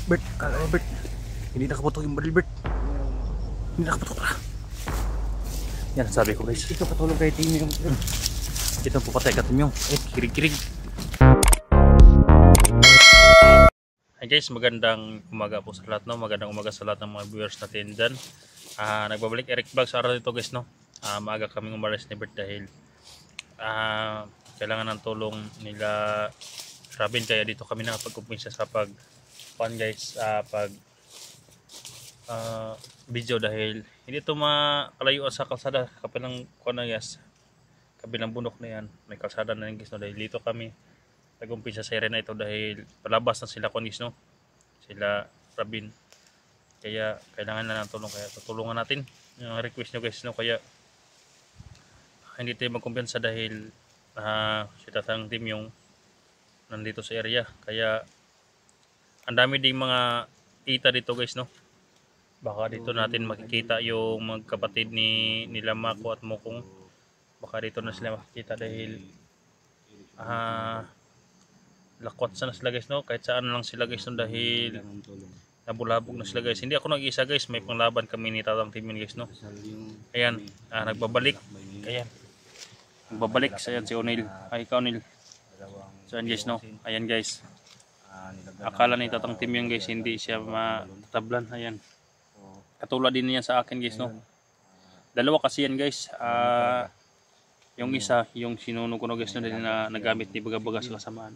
Bert, kala Bert. Hindi nakaputok yung baril, Bert. Hindi nakaputok na. Yan, sabi ko guys. Ito patulog kay Tim yung... Ito po patay ka Tim yung. Kirig-kirig. Hi guys, magandang umaga po sa lahat, no? Magandang umaga sa lahat ng mga viewers natin dyan. Nagbabalik Eric Vlog sa araw dito guys, no? Maaga kaming umalis ni Bert dahil kailangan ng tulong nila Robin, kaya dito kami nakapag-umpisa sa pag guys, pag video dahil hindi ito makalayuan sa kalsada kabilang guys, kabilang bundok na yan, may kalsada na yung guys, no? Dahil dito kami nag-umpisa sa area na ito dahil palabas na sila guys, no? Sila Robin, kaya kailangan na ng tulong, kaya tutulungan natin yung request nyo guys, no? Kaya hindi tayo magkumpiyansa dahil si Tatang Tim yung nandito sa area, kaya ang dami ding mga kita dito guys, no? Baka dito natin makikita yung magkapatid nila Mako at Mokong. Baka dito na sila makikita dahil lakwat na sila guys, no? Kahit saan lang sila guys, no? Dahil nabulabog na sila guys. Hindi ako nag-isa guys, may panglaban kami ni Tatang Tim guys, no? Ayan, nagbabalik. Ayan, nagbabalik sa si O'Neil. Ay, ikaw O'Neil. So guys, no? Ayan guys, akala ni Tatang Tim yung guys, hindi siya matatablan. Ayan, katulad din niya sa akin guys, no? Dalawa kasi yan guys. Yung isa, yung sinunog ko no guys, no, na nagamit ni Baga-Baga sa kasamaan.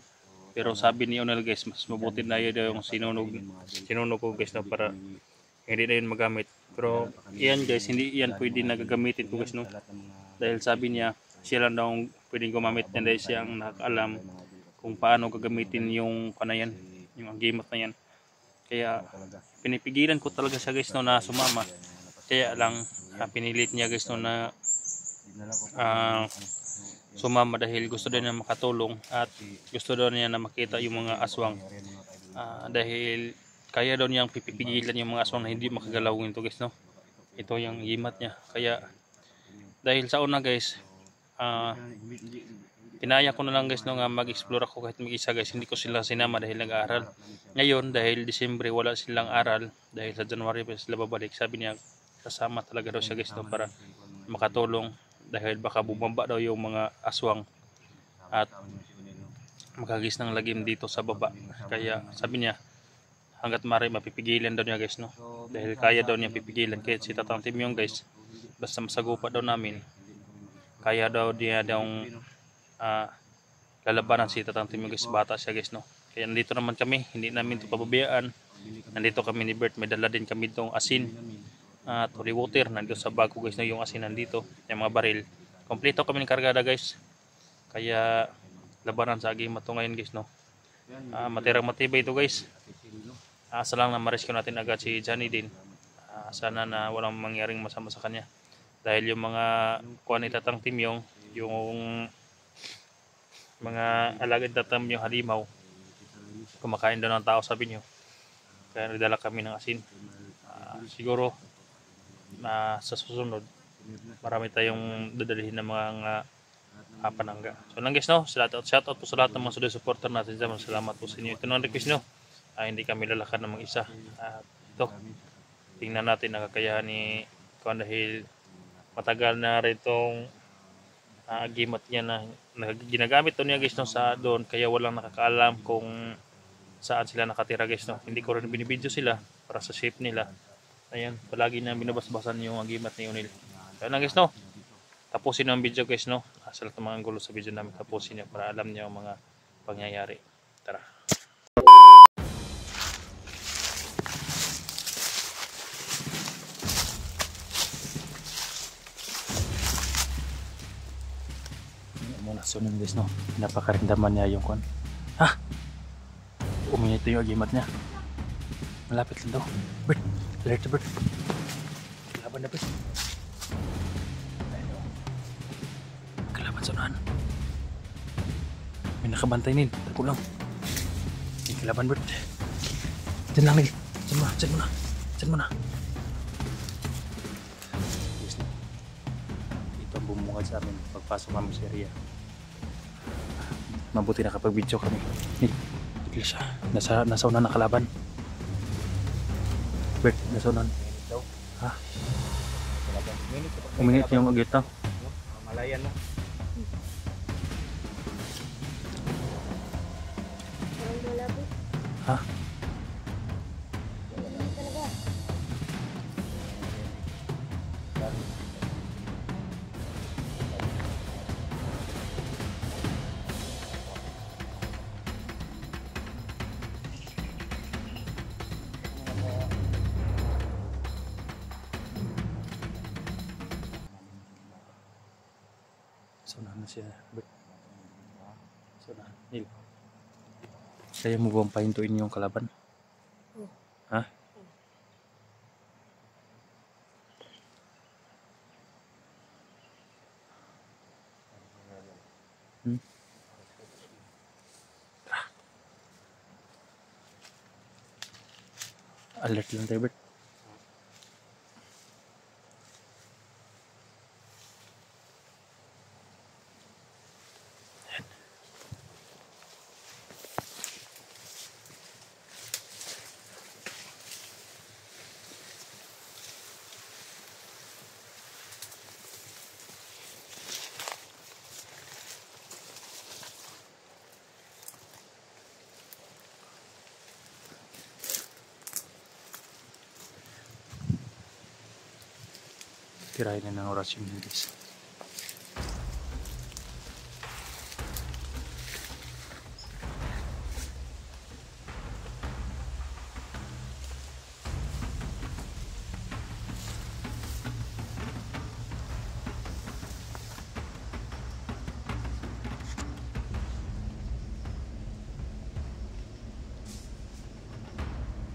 Pero sabi ni Onel guys, mas mabuti na yun yung sinunog ko guys, no, para hindi na yun magamit. Pero yan guys, hindi yan pwede nagagamitin ko guys, no? Dahil sabi niya, siya lang daw pwedeng gumamit niya dahil siya ang nakakaalam kung paano gagamitin yung kanayan, yung agimat na yan. Kaya pinipigilan ko talaga siya guys, no, na sumama. Kaya lang pinilit niya guys, no, na sumama dahil gusto din niya makatulong at gusto daw niya na makita yung mga aswang, dahil kaya daw niyang pipigilan yung mga aswang na hindi makagalaw ito guys, no? Ito yung agimat niya. Kaya dahil sa una guys, pinaya ko na lang guys, no, nga mag-explore ako kahit mag-isa guys. Hindi ko sila sinama dahil nag-aaral. Ngayon dahil Disyembre wala silang aral, dahil sa January pa sila babalik, sabi niya kasama talaga daw siya guys, no, para makatulong dahil baka bumaba daw yung mga aswang at makagis ng lagim dito sa baba. Kaya sabi niya hanggat maaari mapipigilan daw niya guys, no, dahil kaya daw niya pipigilan. Kaya si Tatang Tim yung guys, basta masagupa daw namin, kaya daw niya daw lalabanan si Tatang Tim yung guys. Bata siya guys, no? Kaya nandito naman kami, hindi namin ito pababayaan. Nandito kami ni Bert, may dala din kami itong asin at holy water. Nandito sa bago guys, no, yung asin nandito, yung mga baril. Kompleto kami ng kargada guys, kaya labanan sa agimat to ngayon guys, no? Matirang matibay ito guys. Asa lang na ma-rescue natin agad si Johnny din. Sana na walang mangyaring masama sa kanya, dahil yung mga kuha ni Tatang Tim yung mga alagad Tatam yung halimaw, kumakain daw ng tao sabi niyo, kaya nagdala kami ng asin. Siguro sa susunod marami tayong dadalhin ng mga panangga. So lang guys, no, shout out po sa lahat ng mga solid supporter natin dyan. Salamat po sa inyo. Ito ng request nyo, hindi kami lalakad ng mga isa. Ito, tingnan natin nakakayahan ni Kuan dahil matagal na rin itong agimat niya na ginagamit to niya guys, no, sa doon, kaya walang nakakaalam kung saan sila nakatira guys, no. Hindi ko rin binibidyo sila para sa shape nila. Ayan, palagi na binabasbasan yung agimat ni O'Neil. Kaya lang guys, no, tapusin ang video guys, no. Sa lahat ng mga gulo sa video namin, tapusin niya para alam niyo ang mga pangyayari. Tara. Muna sunod guys, no, napakarindaman niya yung kon. Uminit yung agimat niya, malapit lang daw. Bert, alert Bert, kalaban na Bert. Ayun, kalaban sa unahan, may nakabantay Nil, tago lang. May kalaban Bert, dyan lang Nil, dyan mo na. Ito ang bumungad sa amin pagpasok kami sa area. Mabuti nakapag-video kami. Bigla siya. Nasa una nakalaban. Bert, nasunan. Minute daw. Ha? Kalaban. Minute. Uminit yung agito. Malayan mo. Parang malabo. Ha? Wala naman talaga. Sunan na siya. Bert. Sunan. Nil. Kaya mo bang pahintuin yung kalaban? Oh. Ha? Hmm? Alert lang tayo, Bert. Tirahin na ng oras yung guys.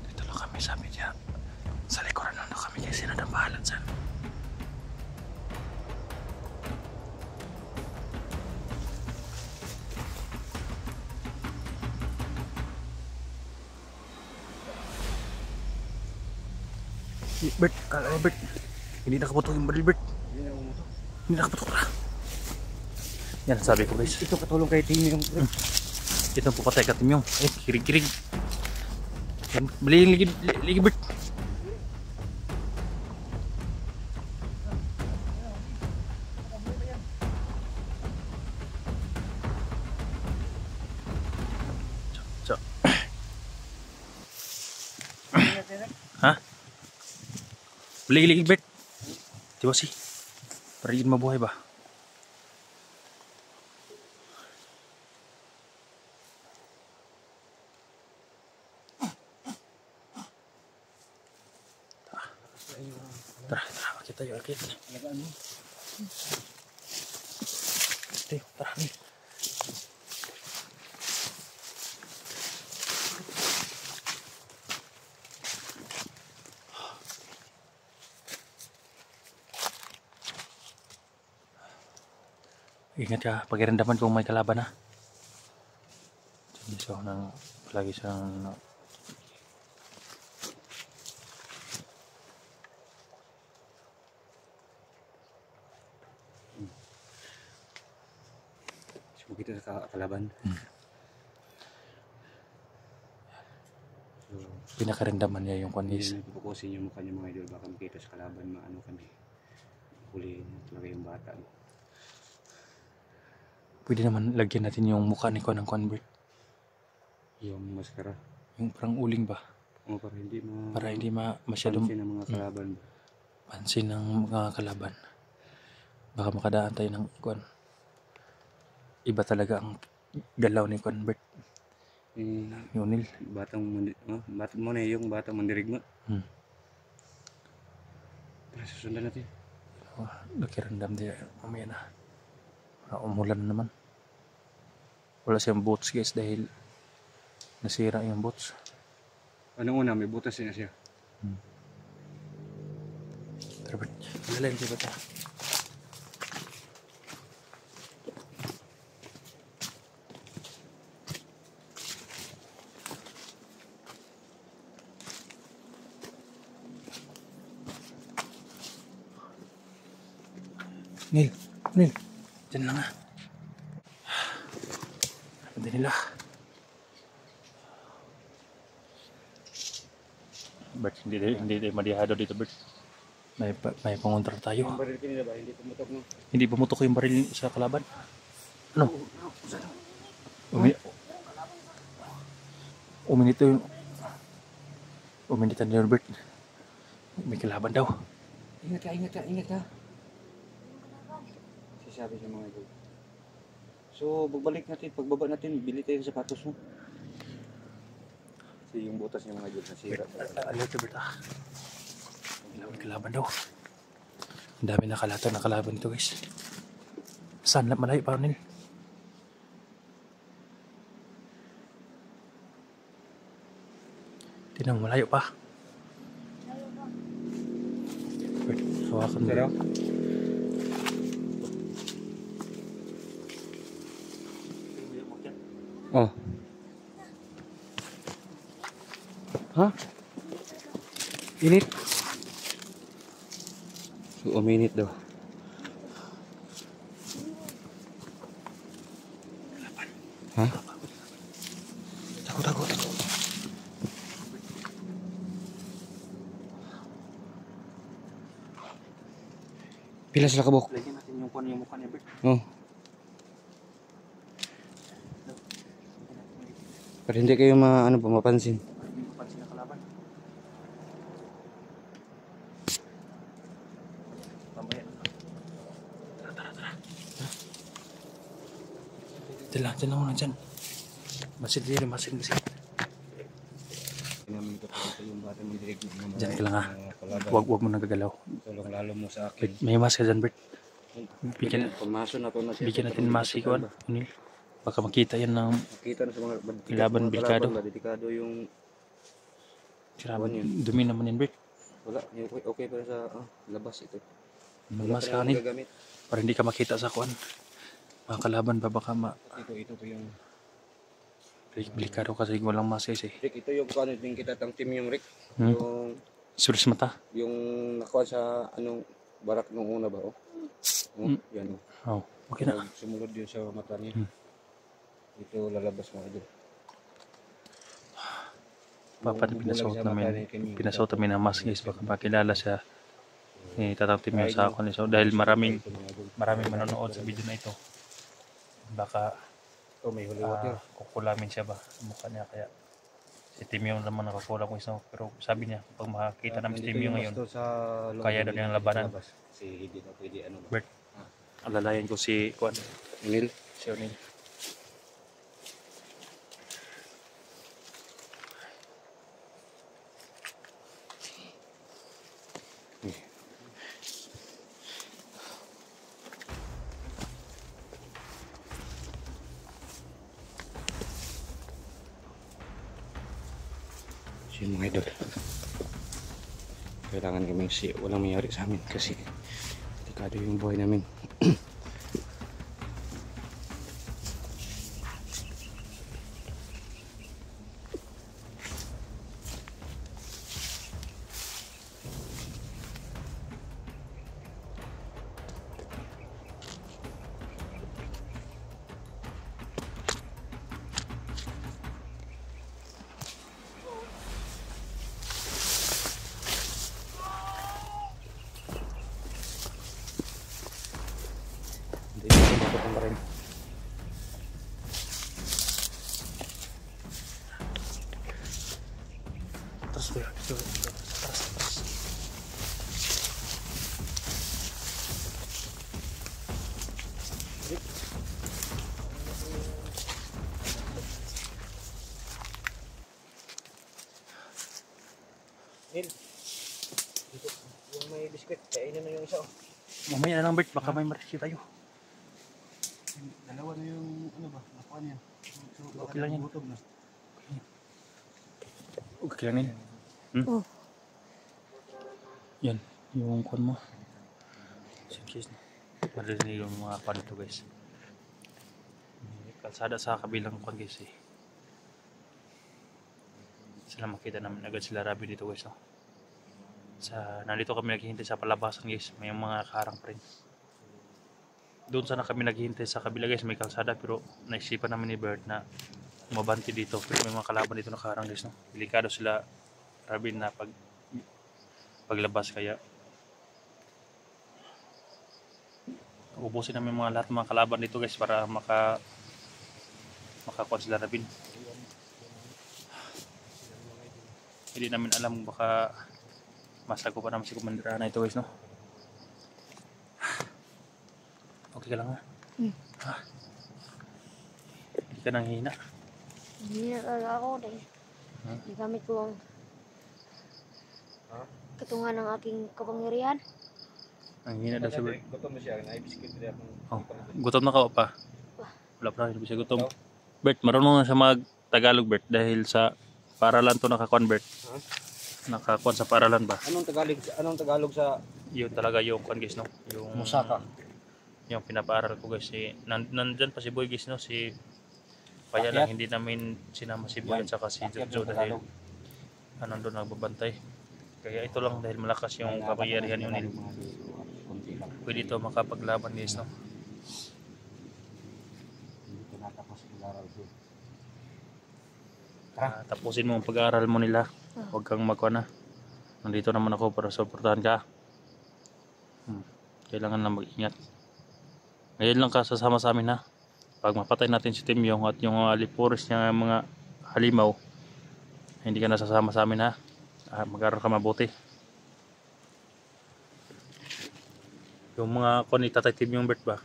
Dito lang kami, sabi niya. Sa likuran na kami kasi nadabahalan sa Bert, kala mo Bert. Hindi nakaputok yung baril, Bert. Hindi nakaputok na. Yan, sabi ko guys. Ito katulong kay Timmy yung Ito po patay ka timyong. Eh, kirig-kirig. Yan, bali yung ligi Bert. So. Ha? Bali Bert. Diba si? Para yun mabuhay ba? Tara, akit tayo, akit. Tayo, tara, nih. Ingat ka, pakiramdaman kung may kalaban na. So, palagi siyang kita sa kalaban. So, pinakaramdaman niya yung kondis. Pupukusin yung mukha niya mga idol, baka makita sa kalaban, maano kami. Huli talaga yung bata. Pwede naman lagyan natin yung mukha ni Kon ng convert. Yung maskara. Yung parang uling ba? O, para hindi masyadong pansin ng mga kalaban. Pansin ng mga kalaban. Baka makadaan tayo ng Kon. Iba talaga ang galaw ni Convert. Yunil. Batang mo na yung batang mandirigma. Susundan natin. Nakirandam din. Mamaya na. Umulan na naman. Wala siyang boots guys dahil nasira yung boots. Anong una? May butas na siya. Tara ba? Galing siya ba ta? Nil, dyan na nga. Pwede nila. Bert, hindi madihado dito, Bert. May pangontra tayo. Yung baril kanina ba, hindi pumutok no? Hindi pumutok yung baril sa kalaban. Ano? Uminito yung... Uminitan na, Bert. May kalaban daw. Ingat ka. Sasabi sa mga idol. So, pagbaba natin, bili tayo ng sapatos mo. Kasi yung butas niya mga idol, nasira. Alert, Bert, May kalaban daw. Ang dami nakalatan na kalaban ito, guys. Saan? Malayo pa rin. Tinang malayo pa. Bert, hawakan mo. Pero? Oh. Ha? Init? So, uminit daw. Ha? Takot. Pila sila kabok? Lagyan natin yung kwan yung mukha niya, Bert. Oh. Pero hindi kayo mapansin. Hindi ko pansin na kalaban. Mamaya. Tara. Diyan lang muna dyan. Masid. Diyan ka lang ha. Huwag mo nagagalaw. Tulong lalo mo sa akin. May mask ka dyan, Bert. Bigyan natin mask ikuan. Unil. Baka makita yan ng Makita na sa mga laban delikado. Delikado yung dumi naman yan, Bert. wala. Okay pa sa labas ito. May mask ka kanil. Para hindi ka makita sa kuan. Mga kalaban ba baka Ito yung delikado kasi walang mask eh. Rick, ito yung kung ano din kita tang team yung Rick. Hmm? Yung Sulis mata. yung nakuha sa barak nung una ba yan Oh, okay na. Sumulod yun sa mata niya. Ito lalabas mga idol. Papat pinasuot namin ang mask guys. Baka makilala siya. Tataktim yun sa ako. So, dahil maraming manonood sa video na ito. Baka May holy water. kukulamin siya ba mukha niya, kaya si Tim yung naman nakakulang ko isa, pero sabi niya pag makakita namin si Tim yung ngayon kaya daw niyang labanan. Si hindi na pwede Bert, alalayan ko si Kuan, Unil. si O'Neil. So yun mga idol, kailangan kaming walang mayari sa amin kasi delikado yung buhay namin. Terus kuya, terus. Nil, dito yung may biskwit, kainin na yung isa. Mamaya na lang Bert, baka may mariski tayo. Dalawa na yung nakuha niya. So, Okay lang yan. gutom na. Okay lang yun. Oh. Yan, yung kuan mo. Sige, marinig yung mga kuan ito guys. May kalsada sa kabilang kuan guys eh. Sila makita namin agad sila Rabi dito guys. No? Nandito kami naghihintay sa palabasan guys. May mga karang pa rin. Doon sana kami naghihintay sa kabila guys. May kalsada pero naisipan namin ni Bert na umabanti dito. Pero may mga kalaban dito na karang guys. No? Delikado sila Rabi na pag paglabas, kaya ubusin namin mga lahat ng mga kalaban dito guys para makakuha sila Rabin. Hindi namin alam, baka masago pa naman si Commander Ana ito guys, no? Okay ka lang ha? Ha? Hindi ka nang hina. Hindi na talaga ako dahil gamit ko ang katungan ng aking kapangyarihan. Ang hina daw si Bert. Gutom na siya, naibiskit na ako. Oh, gutom na ka pa? Wala pa, hindi siya gutom. Bert, marunong na siya mag-Tagalog Bert dahil sa paralan to naka-convert. Nakakuan sa paralan ba? Anong Tagalog sa Yun talaga yung kuan guys, no? Yung Musaka? yung pinapaaral ko guys, nandyan pa si Boy guys, no? Si kaya lang hindi namin sinama si Boy at saka si Jojo dahil nandun nagbabantay. Kaya ito lang dahil malakas yung kapangyarihan yun. Pwede ito makapaglaban guys, no? Tapusin mo ang pag-aaral mo nila. Huwag kang magkuha na. Nandito naman ako para suportahan ka. Kailangan lang mag-ingat. Ngayon lang ka sasama sa amin ha. Pag mapatay natin si Timyong at yung alipuris niya mga halimaw, hindi ka nasasama sa amin ha. Mag-aaral ka mabuti. Yung mga kuni Tatay Timyong Bert ba?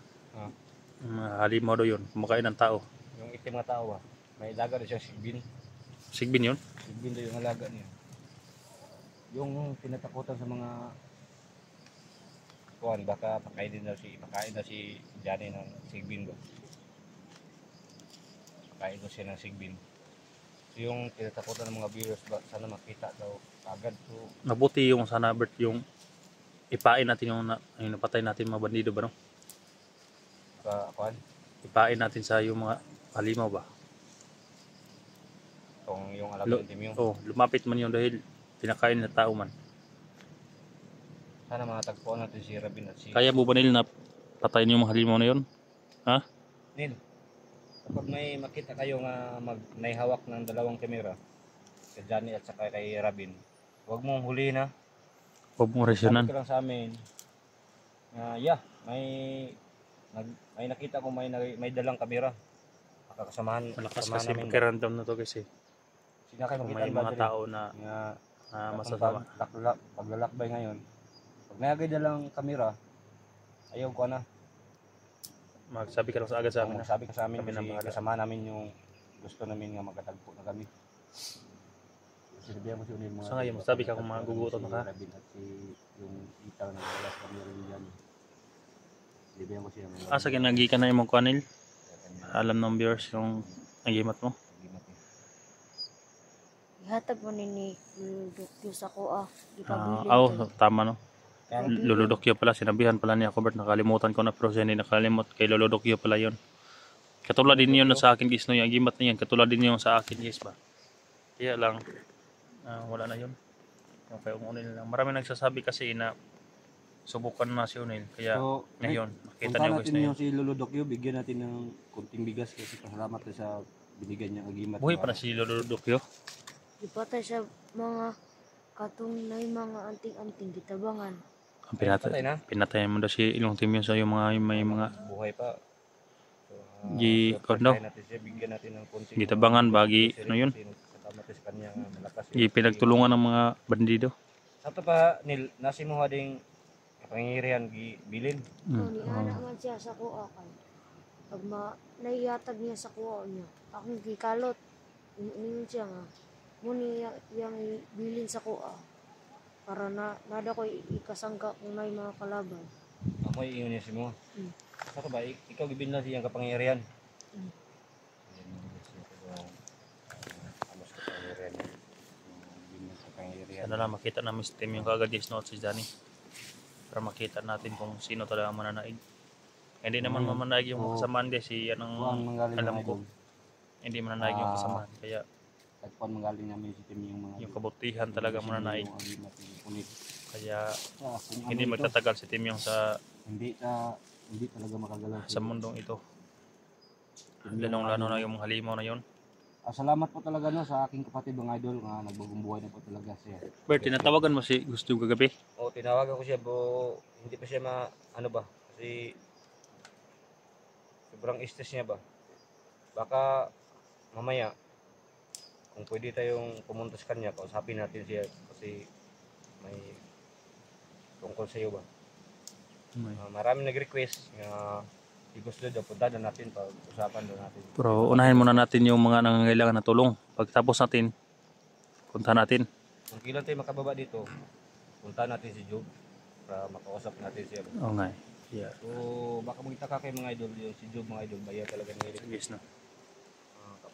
Mga halimaw daw yun. Kumakain ng tao. Yung itim na tao ba? May alaga na siya sigbin. Sigbin yun? Sigbin daw yung alaga niya. Yung tinatakutan sa mga kuwan, baka pakain na si Johnny ng sigbin ba? Pakain daw siya ng sigbin. So yung tinatakutan ng mga viewers ba, sana makita daw agad. So Mabuti yung sana Bert, yung ipain natin yung napatay natin mga bandido ba, no? kuwan, Ipain natin sa yung mga halimaw ba? kung yung alaga ng Timyong. Lumapit man yun dahil pinakain na tao man. Sana mga tagpuan natin si Rabin at si Kaya mo ba nila na patayin yung mga halimaw na yun? Ha? Nil. Kapag may makita kayo nga may hawak ng dalawang kamera, si Johnny at saka kay Rabin, huwag mong hulihin ha. Huwag mong Sabi resyonan. ko lang sa amin, may nakita ko may dalang kamera. Makakasamahan Malakas kasamahan kasi namin. pakiramdam na to kasi. Sino kayo Kung makita may ba mga dali? tao na Nga, masasama. paglalakbay ngayon, pag may agay dalang kamera, ayaw ko na. Magsabi ka lang sa agad sa amin. Sabi ka sa amin Kami na kasi bahala. kasama namin yung gusto namin nga magkatagpo na kami. Sinabihan ko si Unil mga... So ngayon, magsabi ka kung magugutom ka. Si Rabin at si yung itaw na galas kami rin dyan. Sinabihan ko siya mga... Sa ginagi ka na yung mga kanil. Alam ng viewers yung nagimat mo. Ihatag mo ni Dukyo sa ko ipabilin Tama no. Luludokyo pala, sinabihan pala niya ako Bert, nakalimutan ko na pero siya hindi nakalimot. Kay Luludokyo pala yun. Katulad din yun sa akin guys, no, yung agimat na yan, katulad din yun sa akin guys ba. Kaya lang, wala na yun. Okay, Unil lang. Marami nagsasabi kasi na subukan na si Unil. Kaya So, ngayon, makita punta niyo guys natin na yun. yung si Luludokyo, bigyan natin ng kunting bigas kasi pasalamat na sa binigyan niya agimat. Buhay pa na si Luludokyo. ipatay sa mga katunay mga anting-anting gitabangan. Ang Patay na? pinatay mo daw si Ilong Team yun sa yung mga may mga Buhay pa. So, kondo. natin siya, bigyan natin ng kunting Gitabangan, bagi, ano yun? Salamat sa kanya nga malakas. pinagtulungan ng mga bandido. Ato pa nil nasi mo hading pangirihan bilin. Ni anak man siya sa kuha kay. Pag naiyatag niya sa kuha niya, akong gikalot. Iningon siya nga. Muni yang bilin sa kuha. Para nada ko ikasangka kung may mga kalaban. Amoy ingon niya si mo. Ato ba ikaw gibinlan siyang kapangyarihan. Sana lang makita namin si Tim yung kagad guys, no, at si Johnny. Para makita natin kung sino talaga ang mananaig. Hindi naman mananaig yung kasamaan guys, yan ang alam ko. Hindi mananaig yung kasamaan. Kaya Tagpuan manggaling namin si Tim yung mga yung kabutihan talaga mananaig. Kaya kung hindi magtatagal si Tim yung sa hindi talaga makagalaw mundong ito. Lalong-lalo na yung halimaw na yun. Salamat po talaga no sa aking kapatid mga idol nga nagbagong buhay na po talaga siya. Bert, tinatawagan mo si Gusto kagabi? O tinawagan ko siya hindi pa siya ano ba kasi sobrang stress niya ba. Baka mamaya kung pwede tayong pumunta sa kanya, kausapin natin siya kasi may tungkol sa iyo ba. Maraming nag-request nga gusto daw punta na natin pag-usapan daw natin. Pero unahin muna natin yung mga nangangailangan na tulong. Pagtapos natin, punta natin. Kung kailan tayo makababa dito, punta natin si Job para makausap natin siya. Oo nga. Yeah. So baka magtaka kayo mga idol, yung si Job mga idol, baya talaga ng Yes, no.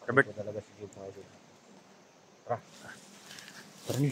kapatid ko talaga si Job mga idol. Tara ni.